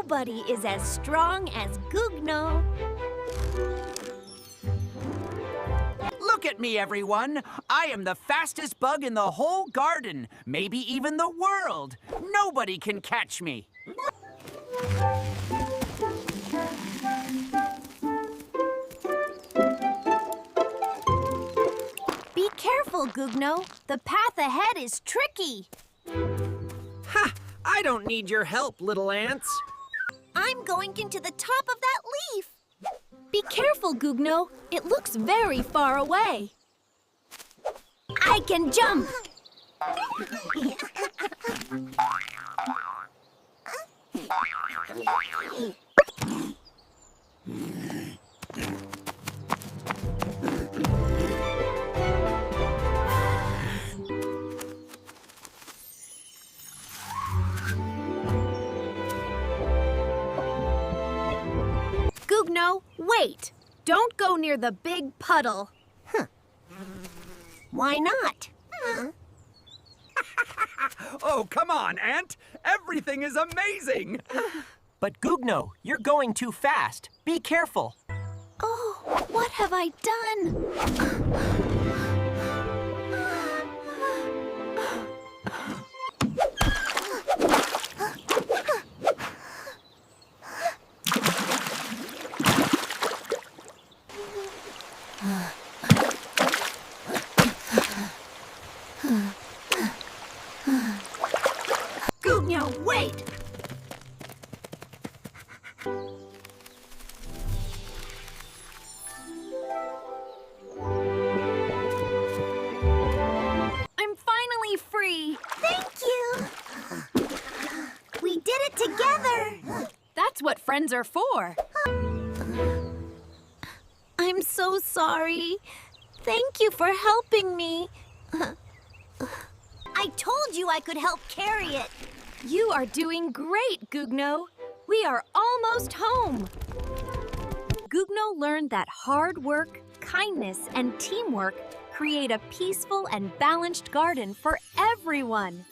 nobody is as strong as Gugno. Look at me, everyone. I am the fastest bug in the whole garden, maybe even the world. Nobody can catch me. Be careful, Gugno. The path ahead is tricky. Ha! I don't need your help, little ants. I'm going into the top of that leaf. Be careful, Gugno. It looks very far away. I can jump. Gugno, wait! Don't go near the big puddle. Why not? Oh, come on, Ant. Everything is amazing. But Gugno, you're going too fast. Be careful. Oh, what have I done? Gugno, wait! I'm finally free. Thank you. We did it together. That's what friends are for. I'm so sorry. Thank you for helping me. I told you I could help carry it. You are doing great, Gugno. We are almost home. Gugno learned that hard work, kindness, and teamwork create a peaceful and balanced garden for everyone.